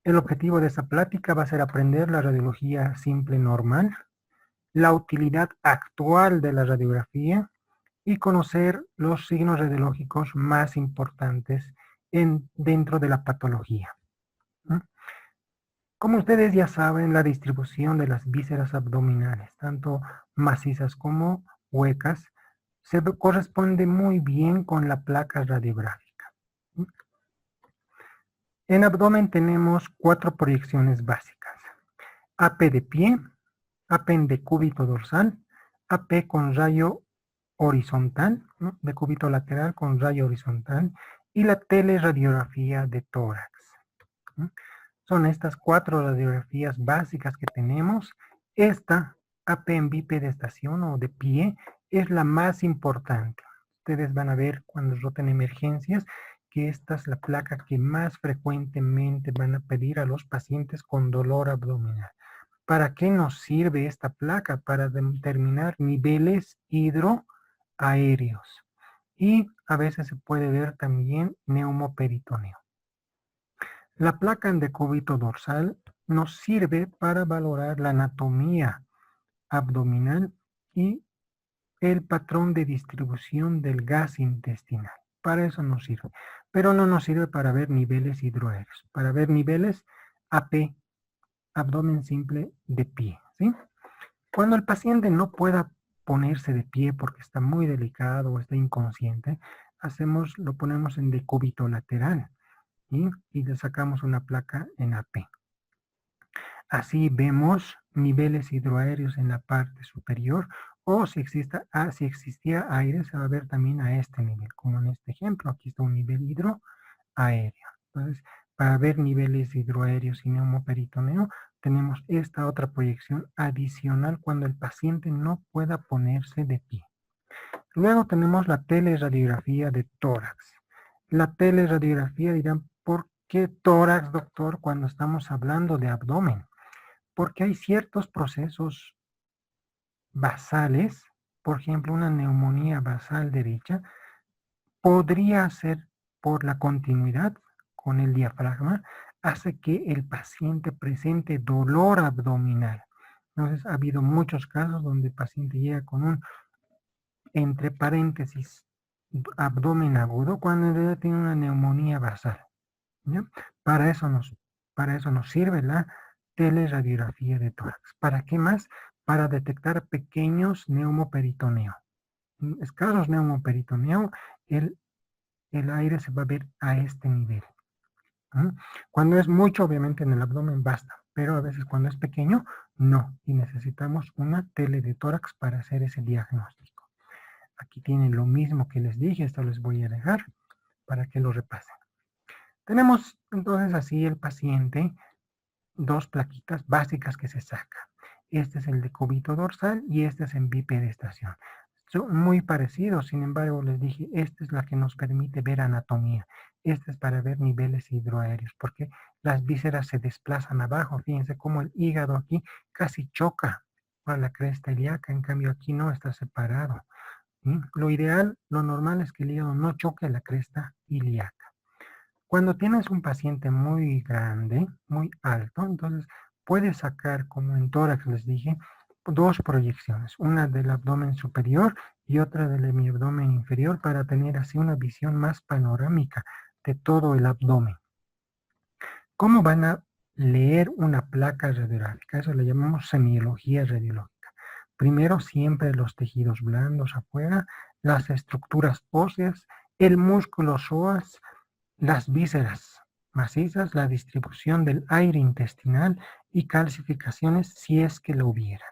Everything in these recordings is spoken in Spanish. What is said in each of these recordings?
El objetivo de esta plática va a ser aprender la radiología simple normal, la utilidad actual de la radiografía y conocer los signos radiológicos más importantes dentro de la patología. ¿Mm? Como ustedes ya saben, la distribución de las vísceras abdominales, tanto macizas como huecas, se corresponde muy bien con la placa radiográfica. ¿Mm? En abdomen tenemos 4 proyecciones básicas. AP de pie, AP en decúbito dorsal, AP con rayo horizontal, ¿no? Decúbito lateral con rayo horizontal, y la teleradiografía de tórax, ¿no? Son estas 4 radiografías básicas que tenemos. Esta AP en bipedestación o de pie es la más importante. Ustedes van a ver cuando roten emergencias que esta es la placa que más frecuentemente van a pedir a los pacientes con dolor abdominal. ¿Para qué nos sirve esta placa? Para determinar niveles hidroaéreos. Y a veces se puede ver también neumoperitoneo. La placa en decúbito dorsal nos sirve para valorar la anatomía abdominal y el patrón de distribución del gas intestinal. Para eso nos sirve. Pero no nos sirve para ver niveles hidroaéreos. Para ver niveles AP, abdomen simple de pie, ¿sí? Cuando el paciente no pueda ponerse de pie porque está muy delicado o está inconsciente, lo ponemos en decúbito lateral, ¿sí? Y le sacamos una placa en AP. Así vemos niveles hidroaéreos en la parte superior, o si existía aire, se va a ver también a este nivel, como en este ejemplo. Aquí está un nivel hidroaéreo. Entonces, para ver niveles hidroaéreos y neumoperitoneo, tenemos esta otra proyección adicional cuando el paciente no pueda ponerse de pie. Luego tenemos la teleradiografía de tórax. La teleradiografía, dirán, ¿por qué tórax, doctor, cuando estamos hablando de abdomen? Porque hay ciertos procesos basales, por ejemplo, una neumonía basal derecha, podría ser por la continuidad con el diafragma, hace que el paciente presente dolor abdominal. Entonces, ha habido muchos casos donde el paciente llega con un, entre paréntesis, abdomen agudo, cuando en realidad tiene una neumonía basal, ¿ya? Para eso nos sirve la teleradiografía de tórax. ¿Para qué más? Para detectar pequeños neumoperitoneos. En escasos neumoperitoneos, el aire se va a ver a este nivel. ¿Mm? Cuando es mucho, obviamente en el abdomen basta, pero a veces cuando es pequeño, no. Y necesitamos una tele de tórax para hacer ese diagnóstico. Aquí tienen lo mismo que les dije, esto les voy a dejar para que lo repasen. Tenemos entonces así el paciente, 2 plaquitas básicas que se saca. Este es el decúbito dorsal y este es en bipedestación. Son muy parecidos, sin embargo, les dije, esta es la que nos permite ver anatomía. Esta es para ver niveles hidroaéreos, porque las vísceras se desplazan abajo. Fíjense cómo el hígado aquí casi choca a la cresta ilíaca, en cambio aquí no, está separado. ¿Sí? Lo ideal, lo normal es que el hígado no choque la cresta ilíaca. Cuando tienes un paciente muy grande, muy alto, entonces puedes sacar, como en tórax les dije, 2 proyecciones, una del abdomen superior y otra del hemiabdomen inferior, para tener así una visión más panorámica de todo el abdomen. ¿Cómo van a leer una placa radiográfica? Eso le llamamos semiología radiológica. Primero, siempre los tejidos blandos afuera, las estructuras óseas, el músculo psoas, las vísceras macizas, la distribución del aire intestinal y calcificaciones si es que lo hubiera.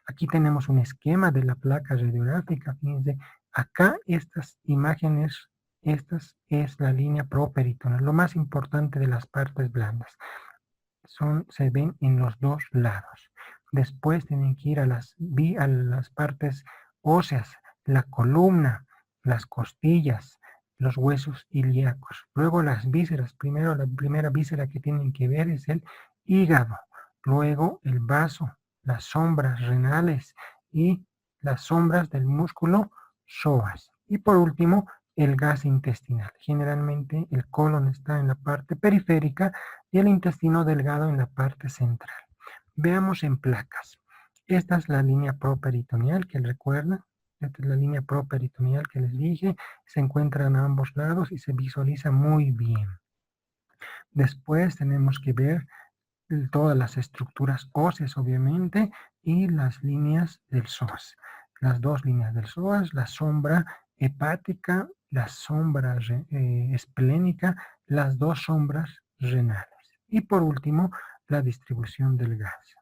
Aquí tenemos un esquema de la placa radiográfica. Fíjense, acá estas imágenes, estas es la línea properitoneal, lo más importante de las partes blandas. Se ven en los 2 lados. Después tienen que ir a las partes óseas, la columna, las costillas, los huesos ilíacos. Luego las vísceras. Primero, la primera víscera que tienen que ver es el hígado. Luego el vaso, las sombras renales y las sombras del músculo psoas. Y por último, el gas intestinal. Generalmente el colon está en la parte periférica y el intestino delgado en la parte central. Veamos en placas. Esta es la línea properitoneal que recuerda. Esta es la línea properitoneal que les dije. Se encuentran a ambos lados y se visualiza muy bien. Después tenemos que ver todas las estructuras óseas, obviamente, y las líneas del psoas. Las dos líneas del psoas, la sombra hepática, la sombra esplénica, las dos sombras renales. Y por último, la distribución del gas.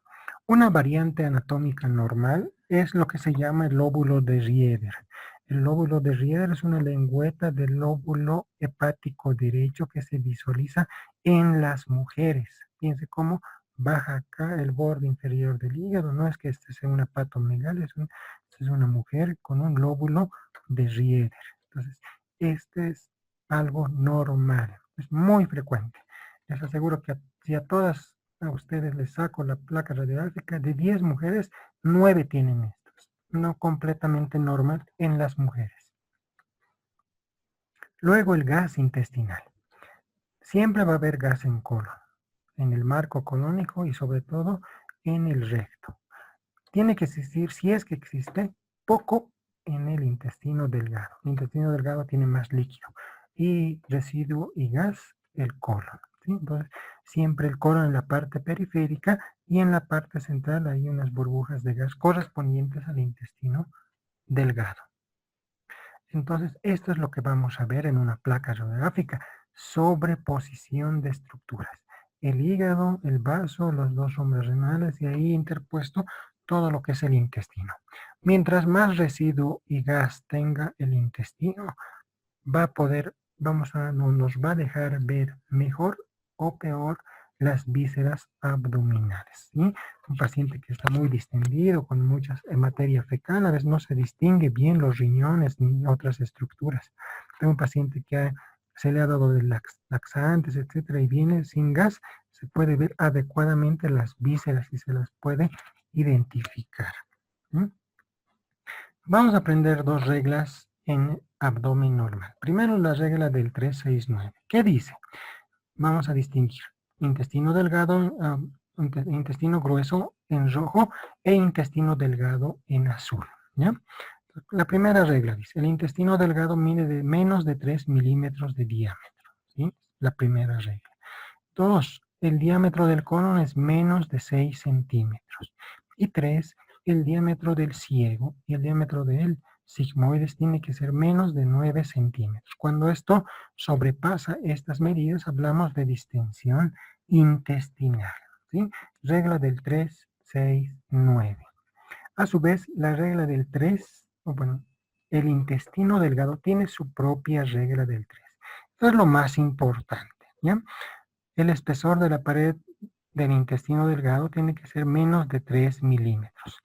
Una variante anatómica normal es lo que se llama el lóbulo de Rieder. El lóbulo de Rieder es una lengüeta del lóbulo hepático derecho que se visualiza en las mujeres. Fíjense cómo baja acá el borde inferior del hígado. No es que este sea una patomegalia, es una mujer con un lóbulo de Rieder. Entonces, este es algo normal, es muy frecuente. Les aseguro que si a todas a ustedes les saco la placa radiográfica, de 10 mujeres, 9 tienen estos. No completamente normal en las mujeres. Luego el gas intestinal. Siempre va a haber gas en colon, en el marco colónico y sobre todo en el recto. Tiene que existir, si es que existe, poco en el intestino delgado. El intestino delgado tiene más líquido y residuo y gas el colon. ¿Sí? Entonces, siempre el colon en la parte periférica y en la parte central hay unas burbujas de gas correspondientes al intestino delgado. Entonces, esto es lo que vamos a ver en una placa radiográfica. Sobreposición de estructuras. El hígado, el vaso, los dos sombras renales y ahí interpuesto todo lo que es el intestino. Mientras más residuo y gas tenga el intestino, va a poder, nos va a dejar ver mejor o peor las vísceras abdominales. ¿Sí? Un paciente que está muy distendido, con mucha materia fecal, a veces no se distingue bien los riñones ni otras estructuras. Tengo un paciente que se le ha dado de laxantes, etcétera, y viene sin gas, se puede ver adecuadamente las vísceras y se las puede identificar. ¿Sí? Vamos a aprender dos reglas en abdomen normal. Primero la regla del 369. ¿Qué dice? Vamos a distinguir intestino delgado, intestino grueso en rojo e intestino delgado en azul. ¿Ya? La primera regla dice, el intestino delgado mide de menos de 3 milímetros de diámetro. ¿Sí? La primera regla. Dos, el diámetro del colon es menos de 6 centímetros. Y tres, el diámetro del ciego y el diámetro del sigmoides tiene que ser menos de 9 centímetros. Cuando esto sobrepasa estas medidas, hablamos de distensión intestinal. ¿Sí? Regla del 3, 6, 9. A su vez, la regla del 3, bueno, el intestino delgado tiene su propia regla del 3. Esto es lo más importante, ¿ya? El espesor de la pared del intestino delgado tiene que ser menos de 3 milímetros.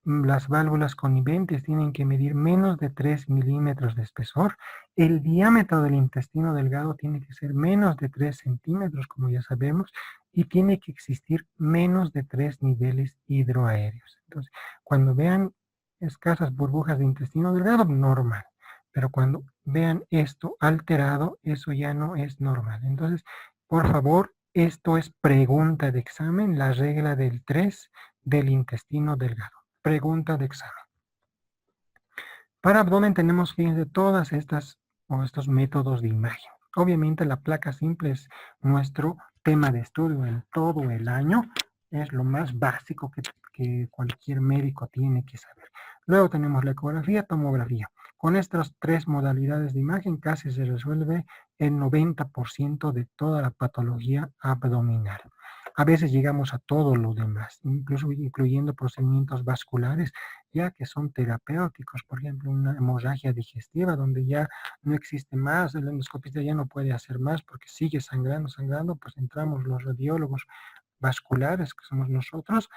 Las válvulas coniventes tienen que medir menos de 3 milímetros de espesor. El diámetro del intestino delgado tiene que ser menos de 3 centímetros, como ya sabemos, y tiene que existir menos de 3 niveles hidroaéreos. Entonces, cuando vean escasas burbujas de intestino delgado, normal. Pero cuando vean esto alterado, eso ya no es normal. Entonces, por favor, esto es pregunta de examen, la regla del 3 del intestino delgado. Pregunta de examen. Para abdomen tenemos, fíjense, todas estas o estos métodos de imagen. Obviamente la placa simple es nuestro tema de estudio en todo el año. Es lo más básico que cualquier médico tiene que saber. Luego tenemos la ecografía, tomografía. Con estas tres modalidades de imagen casi se resuelve el 90% de toda la patología abdominal. A veces llegamos a todo lo demás, incluso incluyendo procedimientos vasculares, ya que son terapéuticos, por ejemplo, una hemorragia digestiva, donde ya no existe más, el endoscopista ya no puede hacer más porque sigue sangrando, pues entramos los radiólogos vasculares, que somos nosotros,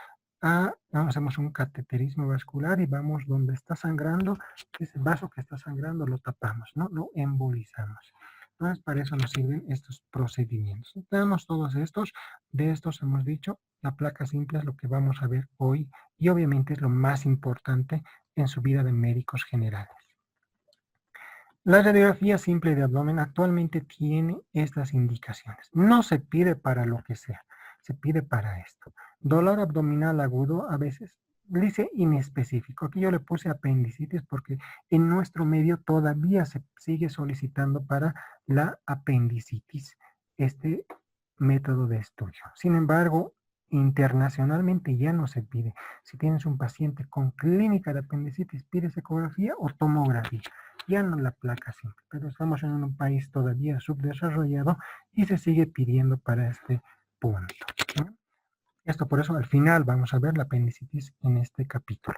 hacemos un cateterismo vascular y vamos donde está sangrando, ese vaso que está sangrando lo tapamos, ¿no? Lo embolizamos. Entonces, para eso nos sirven estos procedimientos. Tenemos todos estos, de estos hemos dicho, la placa simple es lo que vamos a ver hoy y obviamente es lo más importante en su vida de médicos generales. La radiografía simple de abdomen actualmente tiene estas indicaciones. No se pide para lo que sea, se pide para esto. Dolor abdominal agudo, a veces dice inespecífico. Aquí yo le puse apendicitis porque en nuestro medio todavía se sigue solicitando para la apendicitis este método de estudio. Sin embargo, internacionalmente ya no se pide. Si tienes un paciente con clínica de apendicitis, pides ecografía o tomografía, ya no la placa simple, pero estamos en un país todavía subdesarrollado y se sigue pidiendo para este punto, ¿no? Esto por eso al final vamos a ver la apendicitis en este capítulo.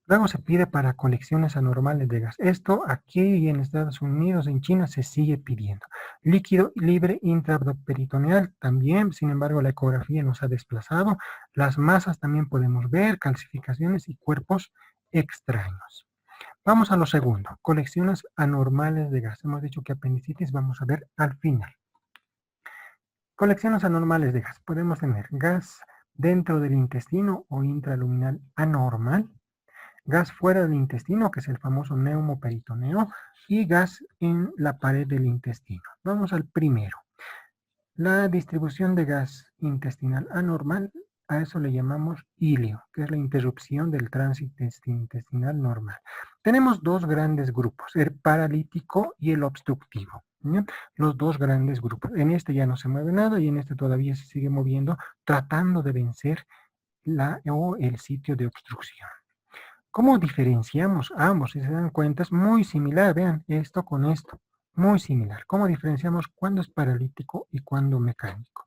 Luego se pide para colecciones anormales de gas. Esto aquí en Estados Unidos, en China, se sigue pidiendo. Líquido libre intraabdoperitoneal también, sin embargo, la ecografía nos ha desplazado. Las masas también podemos ver, calcificaciones y cuerpos extraños. Vamos a lo segundo, colecciones anormales de gas. Hemos dicho que apendicitis vamos a ver al final. Colecciones anormales de gas. Podemos tener gas dentro del intestino o intraluminal anormal, gas fuera del intestino, que es el famoso neumoperitoneo, y gas en la pared del intestino. Vamos al primero. La distribución de gas intestinal anormal, a eso le llamamos ilio, que es la interrupción del tránsito intestinal normal. Tenemos dos grandes grupos, el paralítico y el obstructivo. ¿Bien? Los dos grandes grupos. En este ya no se mueve nada y en este todavía se sigue moviendo, tratando de vencer el sitio de obstrucción. ¿Cómo diferenciamos ambos? Si se dan cuenta, es muy similar. Vean, esto con esto. Muy similar. ¿Cómo diferenciamos cuándo es paralítico y cuándo mecánico?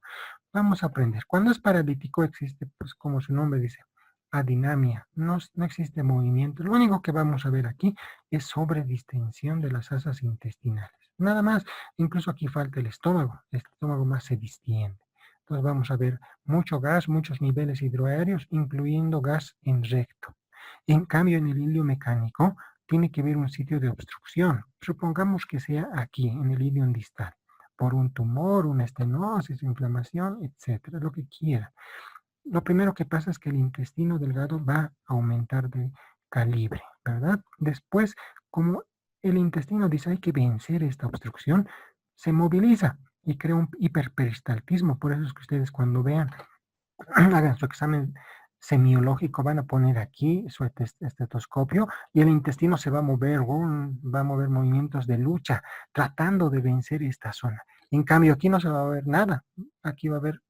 Vamos a aprender. Cuando es paralítico existe, pues como su nombre dice, adinamia. No existe movimiento. Lo único que vamos a ver aquí es sobredistensión de las asas intestinales. Nada más. Incluso aquí falta el estómago. El estómago más se distiende. Entonces vamos a ver mucho gas, muchos niveles hidroaéreos, incluyendo gas en recto. En cambio, en el ilio mecánico tiene que haber un sitio de obstrucción. Supongamos que sea aquí, en el ilion distal, por un tumor, una estenosis, inflamación, etcétera, lo que quiera. Lo primero que pasa es que el intestino delgado va a aumentar de calibre, ¿verdad? Después, como el intestino dice hay que vencer esta obstrucción, se moviliza y crea un hiperperistaltismo. Por eso es que ustedes cuando vean, hagan su examen semiológico, van a poner aquí su estetoscopio y el intestino se va a mover, va a mover movimientos de lucha, tratando de vencer esta zona. En cambio, aquí no se va a ver nada. Aquí va a haber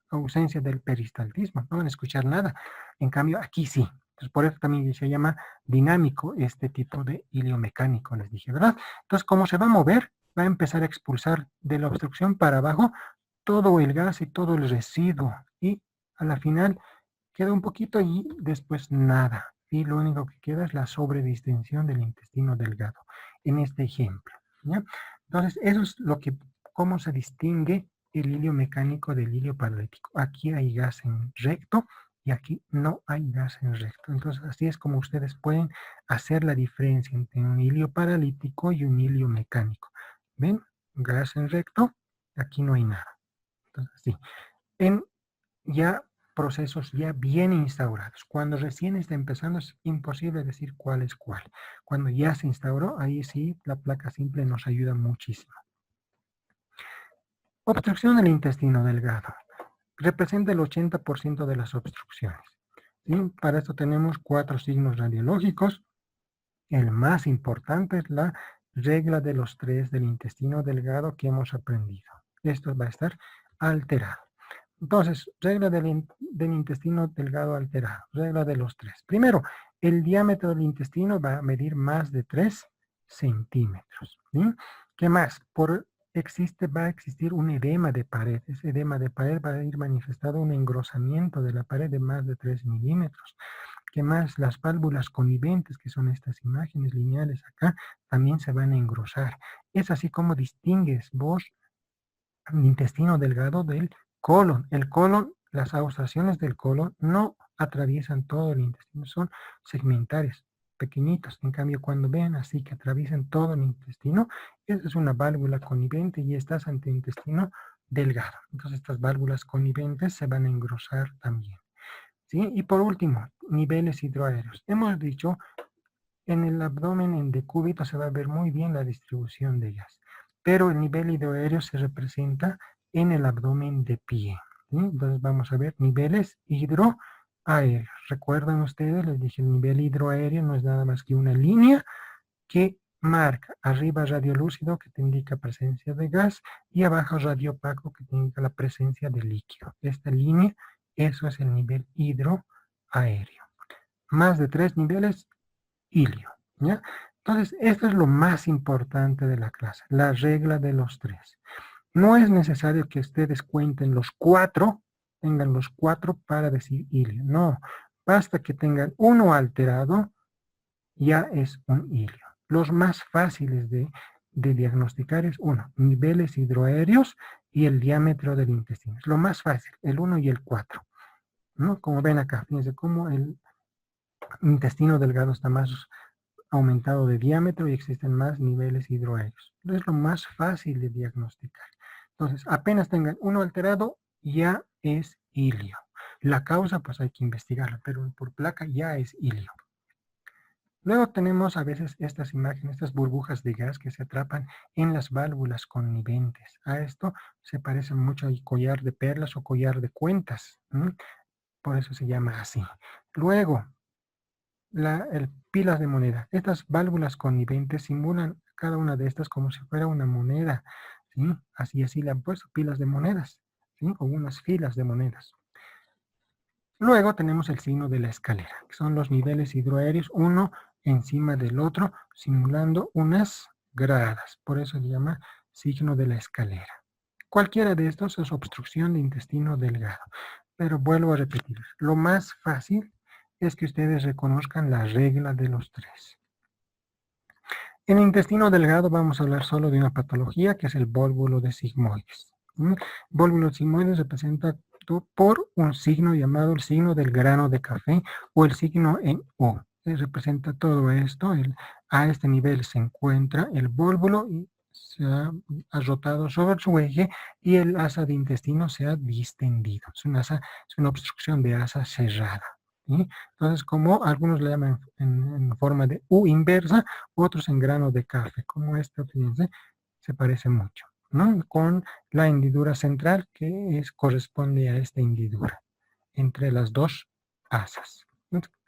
ausencia del peristaltismo, no van a escuchar nada. En cambio, aquí sí. Entonces, por eso también se llama dinámico este tipo de ilio mecánico, les dije, ¿verdad? Entonces, como se va a mover, va a empezar a expulsar de la obstrucción para abajo todo el gas y todo el residuo. Y a la final queda un poquito y después nada. Y lo único que queda es la sobredistensión del intestino delgado, en este ejemplo, ¿ya? Entonces, eso es lo que, cómo se distingue el ilio mecánico del ilio paralítico. Aquí hay gas en recto y aquí no hay gas en recto. Entonces, así es como ustedes pueden hacer la diferencia entre un ilio paralítico y un ilio mecánico. ¿Ven? Gas en recto, aquí no hay nada. Entonces, sí. En ya procesos ya bien instaurados. Cuando recién está empezando es imposible decir cuál es cuál. Cuando ya se instauró, ahí sí la placa simple nos ayuda muchísimo. Obstrucción del intestino delgado. Representa el 80% de las obstrucciones. ¿Sí? Para esto tenemos 4 signos radiológicos. El más importante es la regla de los 3 del intestino delgado que hemos aprendido. Esto va a estar alterado. Entonces, regla del intestino delgado alterado. Regla de los 3. Primero, el diámetro del intestino va a medir más de 3 centímetros. ¿Sí? ¿Qué más? Va a existir un edema de pared. Ese edema de pared va a ir manifestado un engrosamiento de la pared de más de 3 milímetros. ¿Qué más? Las válvulas coniventes, que son estas imágenes lineales acá, también se van a engrosar. Es así como distingues vos el intestino delgado del colon. El colon, las austraciones del colon no atraviesan todo el intestino, son segmentarias, pequeñitos. En cambio, cuando vean así que atraviesan todo el intestino, esa es una válvula conivente y estás ante el intestino delgado. Entonces, estas válvulas coniventes se van a engrosar también. ¿Sí? Y por último, niveles hidroaéreos. Hemos dicho En el abdomen en decúbito se va a ver muy bien la distribución de gas, pero el nivel hidroaéreo se representa en el abdomen de pie. ¿Sí? Entonces vamos a ver niveles hidroaéreos. ¿Recuerdan ustedes? Les dije el nivel hidroaéreo no es nada más que una línea que marca arriba radiolúcido que te indica presencia de gas y abajo radio opaco que te indica la presencia de líquido. Esta línea, eso es el nivel hidroaéreo. Más de 3 niveles, hilio. ¿Ya? Entonces, esto es lo más importante de la clase, la regla de los 3. No es necesario que ustedes cuenten los 4, tengan los 4 para decir hilio. No, basta que tengan uno alterado, ya es un hilio. Los más fáciles de diagnosticar es uno, niveles hidroaéreos y el diámetro del intestino. Es lo más fácil, el 1 y el 4. ¿No? Como ven acá, fíjense cómo el intestino delgado está más aumentado de diámetro y existen más niveles hidroaéreos. Es lo más fácil de diagnosticar. Entonces, apenas tengan uno alterado, ya es hilio. La causa, pues hay que investigarla, pero por placa ya es hilio. Luego tenemos a veces estas imágenes, estas burbujas de gas que se atrapan en las válvulas conniventes. A esto se parece mucho al collar de perlas o collar de cuentas. Por eso se llama así. Luego, pilas de moneda. Estas válvulas conniventes simulan cada una de estas como si fuera una moneda. ¿Sí? Así le han puesto pilas de monedas, ¿sí? O unas filas de monedas. Luego tenemos el signo de la escalera, que son los niveles hidroaéreos, uno encima del otro, simulando unas gradas. Por eso se llama signo de la escalera. Cualquiera de estos es obstrucción de intestino delgado. Pero vuelvo a repetir, lo más fácil es que ustedes reconozcan la regla de los 3. En el intestino delgado vamos a hablar solo de una patología que es el vólvulo de sigmoides. El vólvulo de sigmoides representa por un signo llamado el signo del grano de café o el signo en U. Representa todo esto. A este nivel se encuentra el vólvulo y se ha rotado sobre su eje y el asa de intestino se ha distendido. Es una obstrucción de asa cerrada. ¿Sí? Entonces, como algunos le llaman en forma de U inversa, otros en grano de café, como este, fíjense, se parece mucho, ¿no? Con la hendidura central que corresponde a esta hendidura entre las dos asas.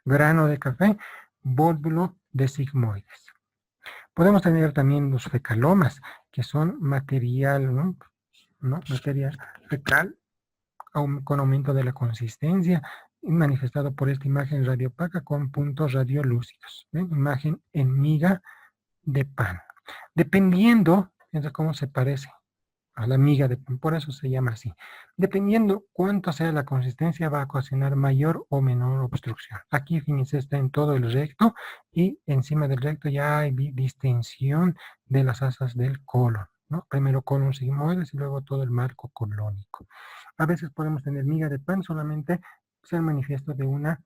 Grano de café, vólvulo de sigmoides. Podemos tener también los fecalomas, que son material, ¿no? Material fecal con aumento de la consistencia, manifestado por esta imagen radiopaca con puntos radiolúcidos. ¿Ven? Imagen en miga de pan. Dependiendo, fíjense cómo se parece a la miga de pan, por eso se llama así. Dependiendo cuánto sea la consistencia, va a ocasionar mayor o menor obstrucción. Aquí, fíjense, está en todo el recto y encima del recto ya hay distensión de las asas del colon, ¿no? Primero colon sigmoides y luego todo el marco colónico. A veces podemos tener miga de pan solamente ser manifiesto de un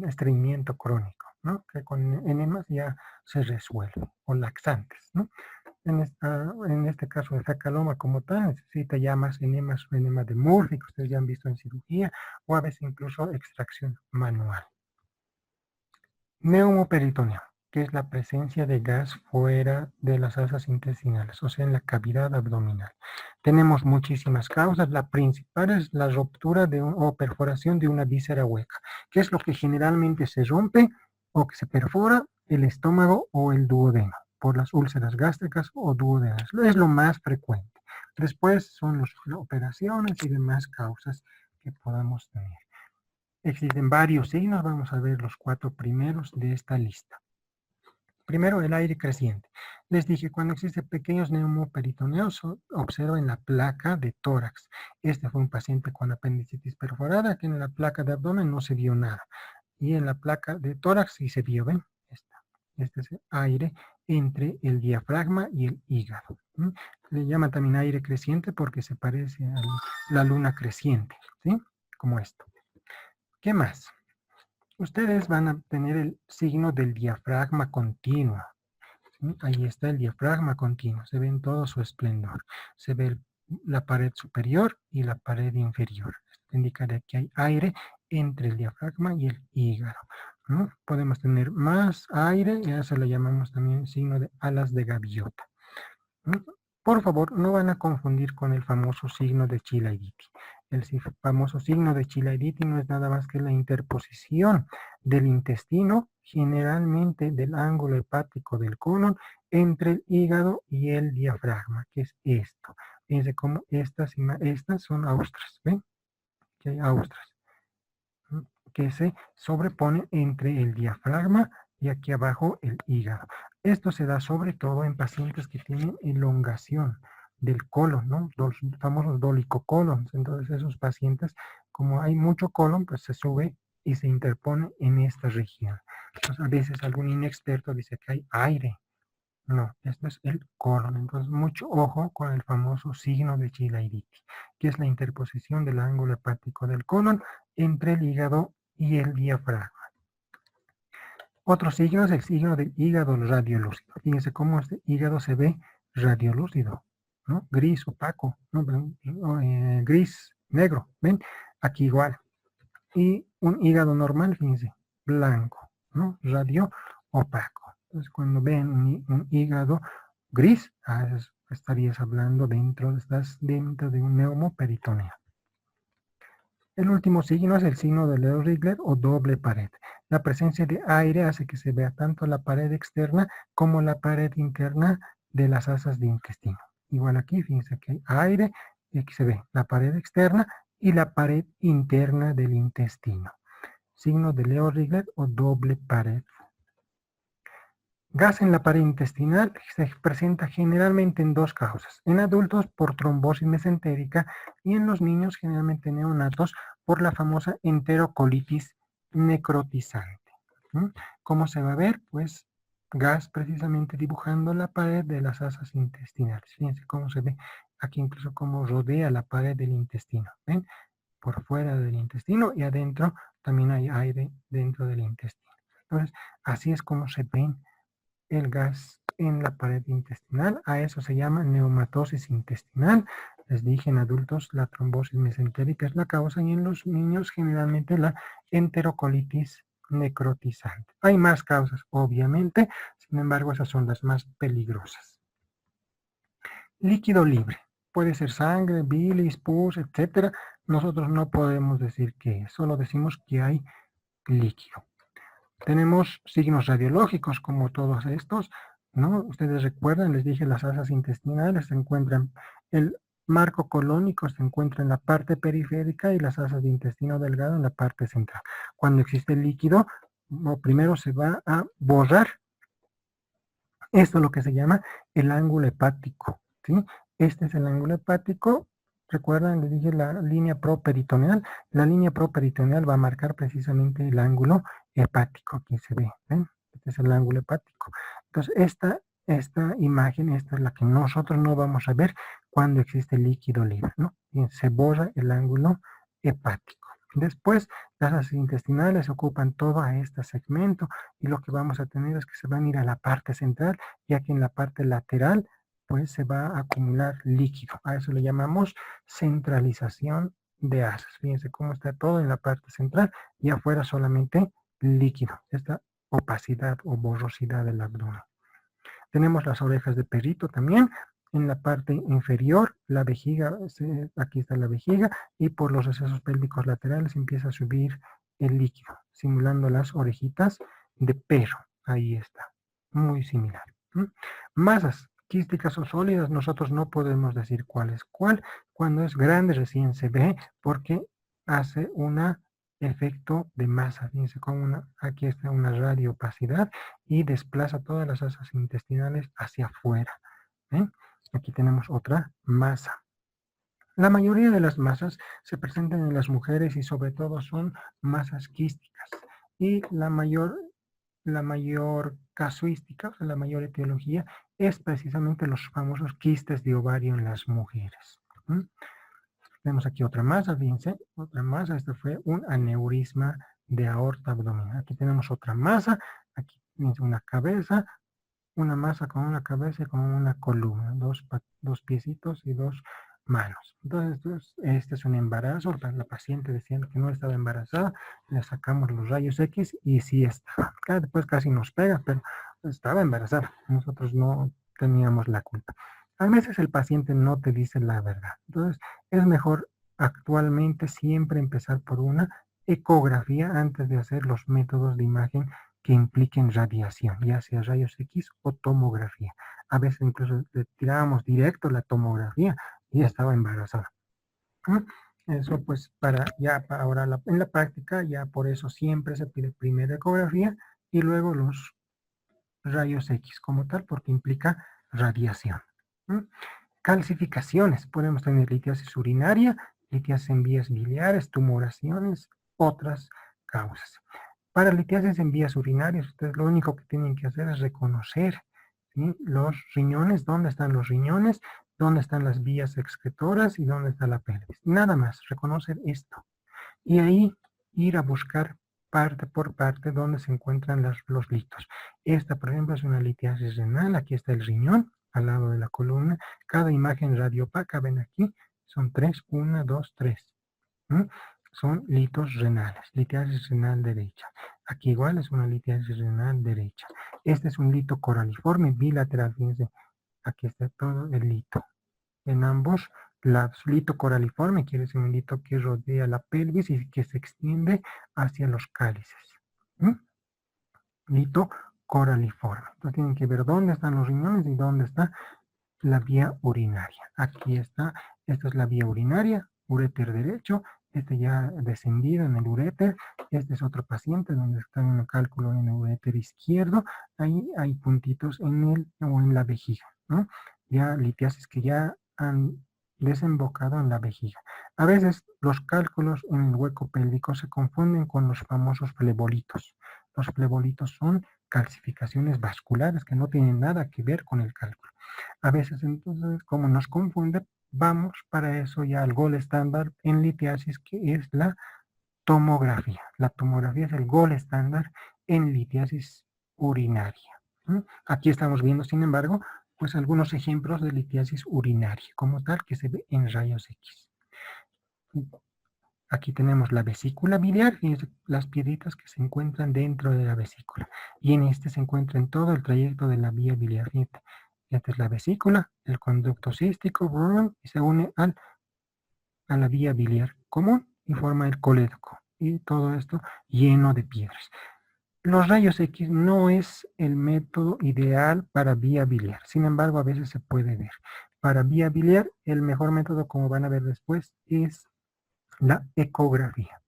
estreñimiento crónico, ¿no? Que con enemas ya se resuelve, o laxantes, ¿no? En este caso el fecaloma como tal necesita ya más enemas, enema de Murphy, que ustedes ya han visto en cirugía, o a veces incluso extracción manual. Neumoperitoneo, que es la presencia de gas fuera de las asas intestinales, o sea, en la cavidad abdominal. Tenemos muchísimas causas. La principal es la ruptura o perforación de una víscera hueca, que es lo que generalmente se rompe o que se perfora el estómago o el duodeno por las úlceras gástricas o duodenas. Es lo más frecuente. Después son las operaciones y demás causas que podamos tener. Existen varios signos, vamos a ver los 4 primeros de esta lista. Primero, el aire creciente. Les dije, cuando existen pequeños neumoperitoneos, observa en la placa de tórax. Este fue un paciente con apendicitis perforada, que en la placa de abdomen no se vio nada. Y en la placa de tórax sí se vio, ¿ven? Este es el aire entre el diafragma y el hígado. Le llaman también aire creciente porque se parece a la luna creciente, ¿sí? Como esto. ¿Qué más? Ustedes van a tener el signo del diafragma continuo. ¿Sí? Ahí está el diafragma continuo. Se ve en todo su esplendor. Se ve la pared superior y la pared inferior. Esto indica que hay aire entre el diafragma y el hígado. ¿no? Podemos tener más aire, y a eso le llamamos también signo de alas de gaviota, ¿no? Por favor, no van a confundir con el famoso signo de Chilaiditi. El famoso signo de Chilaiditi no es nada más que la interposición del intestino, generalmente del ángulo hepático del colon, entre el hígado y el diafragma, que es esto. Fíjense cómo estas son austras, ¿ven? Que hay austras, ¿no? Que se sobreponen entre el diafragma y aquí abajo el hígado. Esto se da sobre todo en pacientes que tienen elongación del colon, ¿no? Los famosos dolicocolons. Entonces esos pacientes, como hay mucho colon, pues se sube y se interpone en esta región. Entonces, a veces algún inexperto dice que hay aire. No, este es el colon. Entonces, mucho ojo con el famoso signo de Chilaiditi, que es la interposición del ángulo hepático del colon entre el hígado y el diafragma. Otro signo es el signo del hígado radiolúcido. Fíjense cómo este hígado se ve radiolúcido, ¿no? Gris, opaco, ¿no? Gris, negro, ¿ven? Aquí igual. Y un hígado normal, fíjense, blanco, ¿no? Radio opaco. Entonces, cuando ven un hígado gris, estarías hablando estás dentro de un neumoperitoneo. El último signo es el signo de Leo-Rigler o doble pared. La presencia de aire hace que se vea tanto la pared externa como la pared interna de las asas de intestino. Igual aquí, fíjense que hay aire y aquí se ve la pared externa y la pared interna del intestino. Signo de Leo-Rigler o doble pared. Gas en la pared intestinal se presenta generalmente en dos causas. En adultos por trombosis mesentérica y en los niños, generalmente neonatos, por la famosa enterocolitis necrotizante. ¿Cómo se va a ver? Pues gas precisamente dibujando la pared de las asas intestinales. Fíjense cómo se ve aquí incluso cómo rodea la pared del intestino. ¿Ven? Por fuera del intestino y adentro también hay aire dentro del intestino. Entonces, así es como se ven el gas en la pared intestinal. A eso se llama neumatosis intestinal. Les dije, en adultos la trombosis mesentérica es la causa y en los niños generalmente la enterocolitis necrotizante. Hay más causas, obviamente, sin embargo esas son las más peligrosas. Líquido libre. Puede ser sangre, bilis, pus, etc. Nosotros no podemos decir qué es, solo decimos que hay líquido. Tenemos signos radiológicos como todos estos, ¿no? Ustedes recuerdan, les dije, las asas intestinales se encuentran, el marco colónico se encuentra en la parte periférica y las asas de intestino delgado en la parte central. Cuando existe líquido, primero se va a borrar. Esto es lo que se llama el ángulo hepático, ¿sí? Este es el ángulo hepático. Recuerdan, les dije la línea properitoneal. La línea properitoneal va a marcar precisamente el ángulo hepático. Aquí se ve, ¿ven? Este es el ángulo hepático. Entonces, esta imagen, esta es la que nosotros no vamos a ver cuando existe líquido libre, ¿no? Bien, se borra el ángulo hepático. Después, las asas intestinales ocupan todo este segmento y lo que vamos a tener es que se van a ir a la parte central, ya que en la parte lateral pues se va a acumular líquido. A eso le llamamos centralización de asas. Fíjense cómo está todo en la parte central y afuera solamente líquido. Esta opacidad o borrosidad del abdomen. Tenemos las orejas de perrito también. En la parte inferior, la vejiga, aquí está la vejiga, y por los recesos pélvicos laterales empieza a subir el líquido, simulando las orejitas de perro. Ahí está, muy similar. Masas quísticas o sólidas, nosotros no podemos decir cuál es cuál. Cuando es grande recién se ve porque hace un efecto de masa. Fíjense como aquí está una radioopacidad y desplaza todas las asas intestinales hacia afuera. ¿Ven? Aquí tenemos otra masa. La mayoría de las masas se presentan en las mujeres y sobre todo son masas quísticas. Y la mayor casuística, o sea, la mayor etiología, es precisamente los famosos quistes de ovario en las mujeres. Tenemos aquí otra masa, fíjense, otra masa. Esto fue un aneurisma de aorta abdominal. Aquí tenemos otra masa, aquí fíjense una cabeza, una masa con una cabeza y con una columna, dos piecitos y dos manos. Entonces, pues, este es un embarazo, la paciente decía que no estaba embarazada, le sacamos los rayos X y sí estaba. Después casi nos pega, pero estaba embarazada. Nosotros no teníamos la culpa. A veces el paciente no te dice la verdad. Entonces, es mejor actualmente siempre empezar por una ecografía antes de hacer los métodos de imagen que impliquen radiación, ya sea rayos X o tomografía. A veces incluso le tirábamos directo la tomografía y estaba embarazada. ¿Mm? Eso pues para ahora en la práctica, ya por eso siempre se pide primero ecografía y luego los rayos X como tal, porque implica radiación. ¿Mm? Calcificaciones, podemos tener litiasis urinaria, litiasis en vías biliares, tumoraciones, otras causas. Para litiasis en vías urinarias, ustedes lo único que tienen que hacer es reconocer, ¿sí?, los riñones, dónde están los riñones, dónde están las vías excretoras y dónde está la pelvis. Nada más, reconocer esto. Y ahí ir a buscar parte por parte donde se encuentran los litos. Esta, por ejemplo, es una litiasis renal. Aquí está el riñón, al lado de la columna. Cada imagen radiopaca, ven aquí, son 3, 1, 2, 3. Son litos renales, litiasis renal derecha. Aquí igual es una litiasis renal derecha. Este es un lito coraliforme bilateral, fíjense, aquí está todo el lito. En ambos lados, lito coraliforme quiere decir un lito que rodea la pelvis y que se extiende hacia los cálices. Lito coraliforme. Entonces tienen que ver dónde están los riñones y dónde está la vía urinaria. Aquí está, esta es la vía urinaria, uréter derecho, este ya descendido en el uréter, este es otro paciente donde está un cálculo en el uréter izquierdo, ahí hay puntitos en el o en la vejiga, ¿no? Ya litiasis que ya han desembocado en la vejiga. A veces los cálculos en el hueco pélvico se confunden con los famosos flebolitos. Los flebolitos son calcificaciones vasculares que no tienen nada que ver con el cálculo. A veces entonces, como nos confunde, vamos para eso ya al gol estándar en litiasis, que es la tomografía. La tomografía es el gol estándar en litiasis urinaria. Aquí estamos viendo, sin embargo, pues algunos ejemplos de litiasis urinaria, como tal, que se ve en rayos X. Aquí tenemos la vesícula biliar, y las piedritas que se encuentran dentro de la vesícula. Y en este se encuentra en todo el trayecto de la vía biliar. Fíjate, esta es la vesícula, el conducto cístico, y se une a la vía biliar común y forma el colédoco. Y todo esto lleno de piedras. Los rayos X no es el método ideal para vía biliar. Sin embargo, a veces se puede ver. Para vía biliar, el mejor método, como van a ver después, es la ecografía.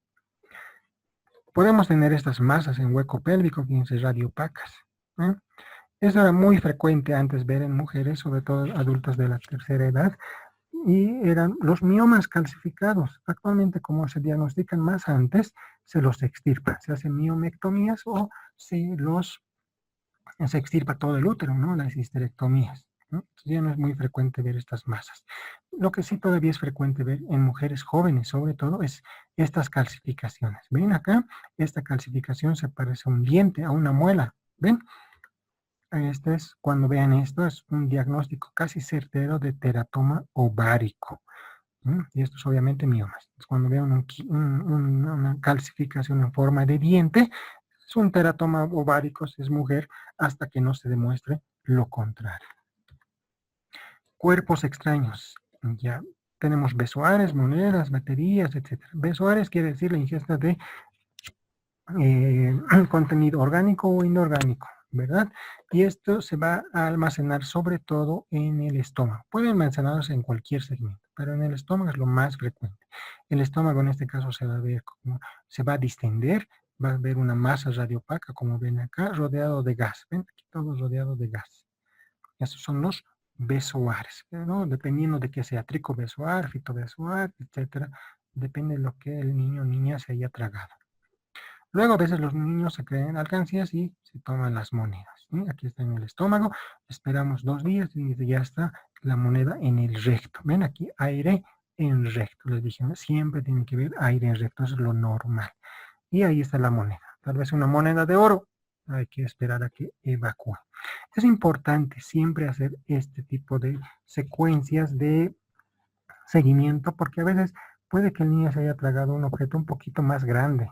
Podemos tener estas masas en hueco pélvico, fíjense, radiopacas. Eso era muy frecuente antes ver en mujeres, sobre todo adultas de la tercera edad, y eran los miomas calcificados. Actualmente, como se diagnostican más antes, se los extirpa, se hacen miomectomías o se extirpa todo el útero, ¿no? Las histerectomías. Entonces ya no es muy frecuente ver estas masas. Lo que sí todavía es frecuente ver en mujeres jóvenes, sobre todo, es estas calcificaciones. ¿Ven acá? Esta calcificación se parece a un diente, a una muela. ¿Ven? Este es, cuando vean esto, es un diagnóstico casi certero de teratoma ovárico. Y esto es obviamente miomas. Cuando vean una calcificación en forma de diente, es un teratoma ovárico, si es mujer, hasta que no se demuestre lo contrario. Cuerpos extraños. Ya tenemos besoares, monedas, baterías, etc. Besoares quiere decir la ingesta de contenido orgánico o inorgánico, ¿verdad? Y esto se va a almacenar sobre todo en el estómago. Puede almacenarse en cualquier segmento, pero en el estómago es lo más frecuente. El estómago en este caso se va a ver como, se va a distender, va a haber una masa radiopaca, como ven acá, rodeado de gas. Ven aquí todo rodeado de gas. Estos son los besoares, ¿no? Dependiendo de que sea tricobesoar, fitobesoar, etcétera. Depende de lo que el niño o niña se haya tragado. Luego a veces los niños se creen alcancías y se toman las monedas. ¿Sí? Aquí está en el estómago, esperamos 2 días y ya está la moneda en el recto. Ven aquí, aire en recto. Les dije, siempre tienen que ver aire en recto, eso es lo normal. Y ahí está la moneda. Tal vez una moneda de oro, hay que esperar a que evacúe. Es importante siempre hacer este tipo de secuencias de seguimiento, porque a veces puede que el niño se haya tragado un objeto un poquito más grande.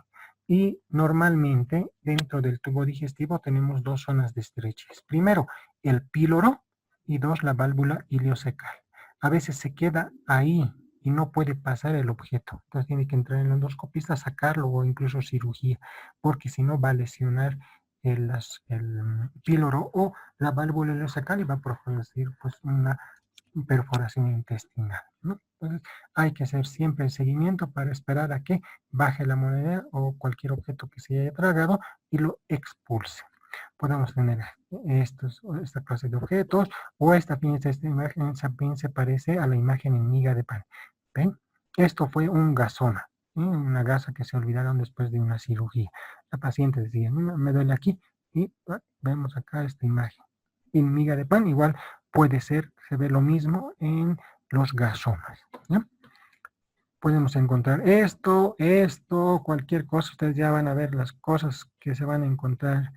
Y normalmente dentro del tubo digestivo tenemos dos zonas de estrechez. Primero, el píloro y dos, la válvula iliocecal. A veces se queda ahí y no puede pasar el objeto. Entonces tiene que entrar en el endoscopista, sacarlo o incluso cirugía, porque si no va a lesionar el píloro o la válvula iliocecal y va a producir pues una perforación intestinal, ¿no? Entonces hay que hacer siempre el seguimiento para esperar a que baje la moneda o cualquier objeto que se haya tragado y lo expulse. Podemos tener esta clase de objetos o esta imagen también se parece a la imagen en miga de pan. ¿Ven? Esto fue un gasoma, ¿sí? Una gasa que se olvidaron después de una cirugía. La paciente decía, me duele aquí y vemos acá esta imagen. En miga de pan igual puede ser, se ve lo mismo en los gasomas, ¿no? Podemos encontrar esto, cualquier cosa. Ustedes ya van a ver las cosas que se van a encontrar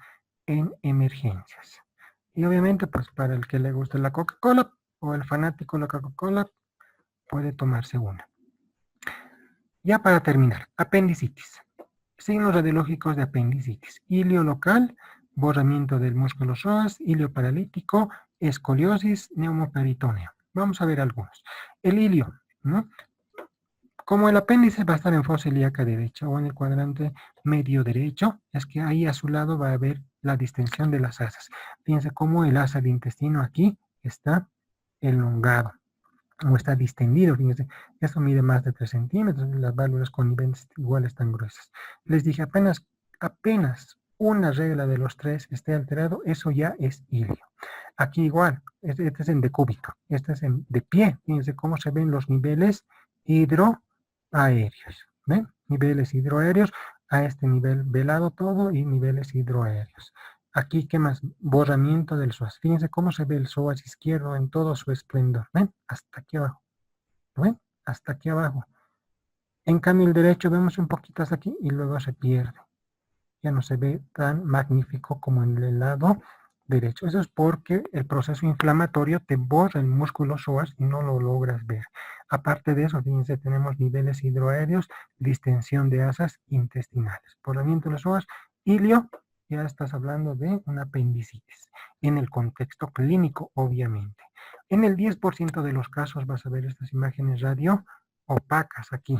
en emergencias. Y obviamente, pues para el que le guste la Coca-Cola o el fanático de la Coca-Cola, puede tomarse una. Ya para terminar, apendicitis. Signos radiológicos de apendicitis. Ilio local, borramiento del músculo psoas, ilio paralítico, escoliosis, neumoperitoneo. Vamos a ver algunos. El ilio, ¿no? Como el apéndice va a estar en fosa ilíaca derecha o en el cuadrante medio derecho, es que ahí a su lado va a haber la distensión de las asas. Fíjense cómo el asa de intestino aquí está elongado o está distendido. Fíjense, esto mide más de 3 centímetros, las válvulas coniventes igual están gruesas. Les dije, apenas una regla de los tres esté alterado, eso ya es ilio. Aquí igual, este es en decúbito, este es en de pie. Fíjense cómo se ven los niveles hidroaéreos. ¿Ven? Niveles hidroaéreos, a este nivel velado todo y niveles hidroaéreos. Aquí, ¿qué más? Borramiento del psoas. Fíjense cómo se ve el psoas izquierdo en todo su esplendor. ¿Ven? Hasta aquí abajo. ¿Ven? Hasta aquí abajo. En cambio, el derecho vemos un poquito hasta aquí y luego se pierde. Ya no se ve tan magnífico como en el lado derecho. Eso es porque el proceso inflamatorio te borra el músculo psoas y no lo logras ver. Aparte de eso, fíjense, tenemos niveles hidroaéreos, distensión de asas intestinales. Borramiento de los psoas, ilio, ya estás hablando de una apendicitis. En el contexto clínico, obviamente. En el 10% de los casos vas a ver estas imágenes radio opacas aquí.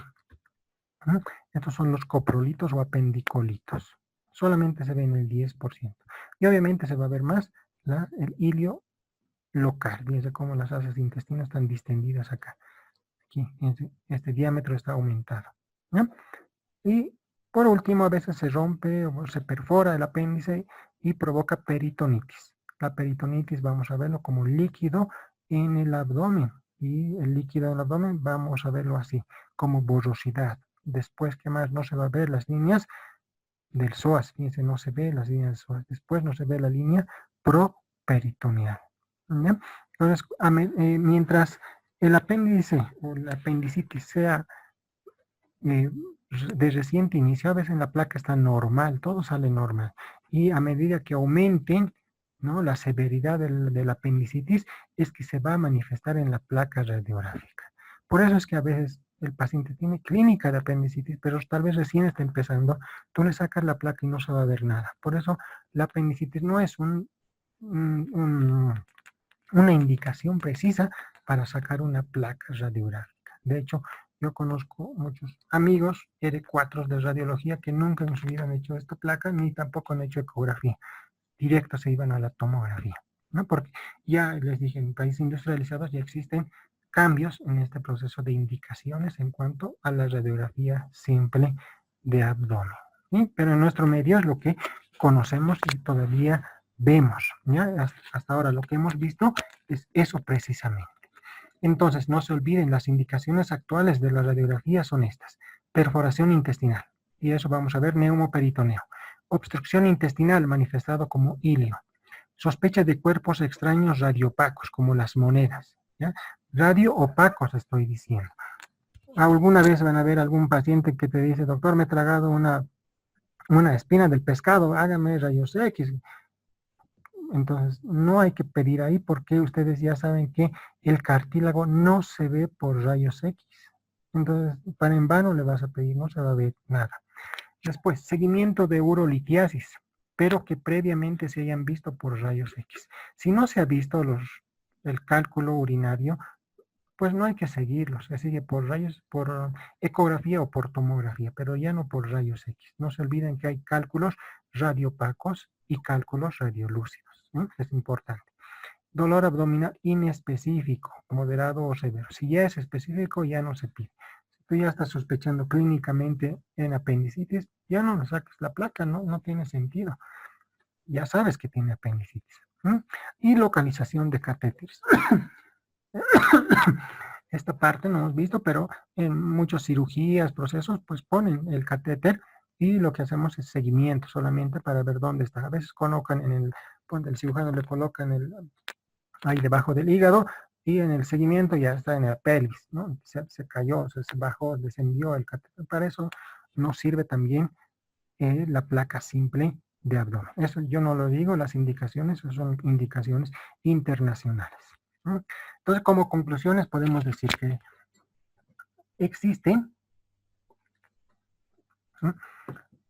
Estos son los coprolitos o apendicolitos. Solamente se ve en el 10%. Y obviamente se va a ver más el ilio local. Fíjense cómo las asas de intestino están distendidas acá. Aquí, este diámetro está aumentado. ¿Ya? Y por último, a veces se rompe o se perfora el apéndice y provoca peritonitis. La peritonitis vamos a verlo como líquido en el abdomen. Y el líquido en el abdomen vamos a verlo así, como borrosidad. Después, ¿qué más? No se va a ver las líneas del psoas. Fíjense, no se ve las líneas del psoas. Después no se ve la línea properitoneal. ¿Ya? Entonces, mientras el apéndice o la apendicitis sea de reciente inicio, a veces en la placa está normal, todo sale normal. Y a medida que aumenten, ¿no?, la severidad de la apendicitis, es que se va a manifestar en la placa radiográfica. Por eso es que a veces el paciente tiene clínica de apendicitis, pero tal vez recién está empezando, tú le sacas la placa y no se va a ver nada. Por eso la apendicitis no es una indicación precisa para sacar una placa radiográfica. De hecho, yo conozco muchos amigos R4 de radiología que nunca en su vida han hecho esta placa, ni tampoco han hecho ecografía. Directo se iban a la tomografía, ¿no? Porque ya les dije, en países industrializados ya existen cambios en este proceso de indicaciones en cuanto a la radiografía simple de abdomen, ¿sí? Pero en nuestro medio es lo que conocemos y todavía vemos, ¿ya? Hasta ahora lo que hemos visto es eso precisamente. Entonces, no se olviden, las indicaciones actuales de la radiografía son estas. Perforación intestinal, y eso vamos a ver, neumoperitoneo. Obstrucción intestinal manifestado como ilio. Sospecha de cuerpos extraños radiopacos, como las monedas. ¿Ya? Radioopacos estoy diciendo. Alguna vez van a ver algún paciente que te dice, doctor, me he tragado una espina del pescado, hágame rayos X. Entonces, no hay que pedir ahí porque ustedes ya saben que el cartílago no se ve por rayos X. Entonces, para en vano le vas a pedir, no se va a ver nada. Después, seguimiento de urolitiasis, pero que previamente se hayan visto por rayos X. Si no se ha visto el cálculo urinario, pues no hay que seguirlos. Se sigue por rayos, por ecografía o por tomografía, pero ya no por rayos X. No se olviden que hay cálculos radiopacos y cálculos radiolúcidos, ¿no? Es importante. Dolor abdominal inespecífico, moderado o severo. Si ya es específico, ya no se pide. Si tú ya estás sospechando clínicamente en apendicitis, ya no le saques la placa, ¿no? No tiene sentido. Ya sabes que tiene apendicitis. Y localización de catéteres. Esta parte no hemos visto, pero en muchas cirugías, procesos, pues ponen el catéter y lo que hacemos es seguimiento solamente para ver dónde está. A veces colocan el cirujano le coloca ahí debajo del hígado y en el seguimiento ya está en la pelvis, ¿no? Se cayó, se bajó, descendió el catéter. Para eso nos sirve también la placa simple de abdomen. Eso yo no lo digo, las indicaciones son indicaciones internacionales, ¿no? Entonces, como conclusiones podemos decir que existen, ¿no?,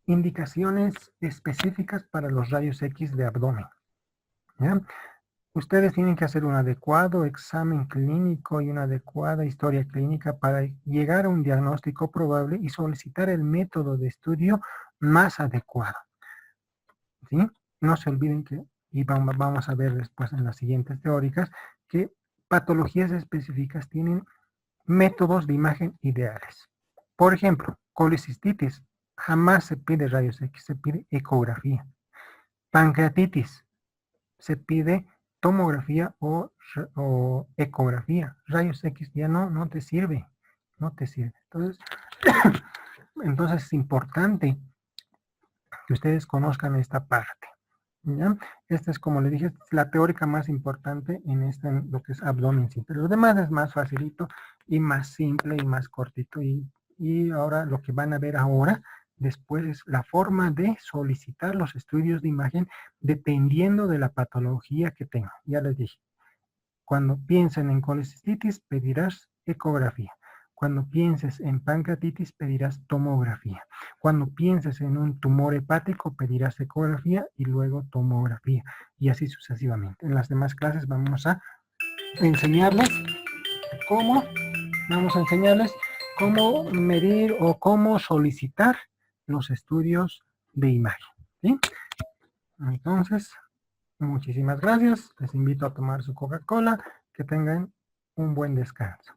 indicaciones específicas para los rayos X de abdomen, ¿ya? Ustedes tienen que hacer un adecuado examen clínico y una adecuada historia clínica para llegar a un diagnóstico probable y solicitar el método de estudio más adecuado, ¿sí? No se olviden que, y vamos a ver después en las siguientes teóricas, que patologías específicas tienen métodos de imagen ideales. Por ejemplo, colecistitis, jamás se pide rayos X, se pide ecografía. Pancreatitis, se pide tomografía o ecografía. Rayos X ya no te sirve, no te sirve. Entonces es importante que ustedes conozcan esta parte, ¿ya? Esta es, como les dije, la teórica más importante en lo que es abdomen simple. Lo demás es más facilito y más simple y más cortito. Y ahora lo que van a ver ahora, después, es la forma de solicitar los estudios de imagen dependiendo de la patología que tengan. Ya les dije, cuando piensen en colecistitis, pedirás ecografía. Cuando pienses en pancreatitis, pedirás tomografía. Cuando pienses en un tumor hepático, pedirás ecografía y luego tomografía. Y así sucesivamente. En las demás clases vamos a enseñarles cómo medir o cómo solicitar los estudios de imagen, ¿sí? Entonces, muchísimas gracias. Les invito a tomar su Coca-Cola. Que tengan un buen descanso.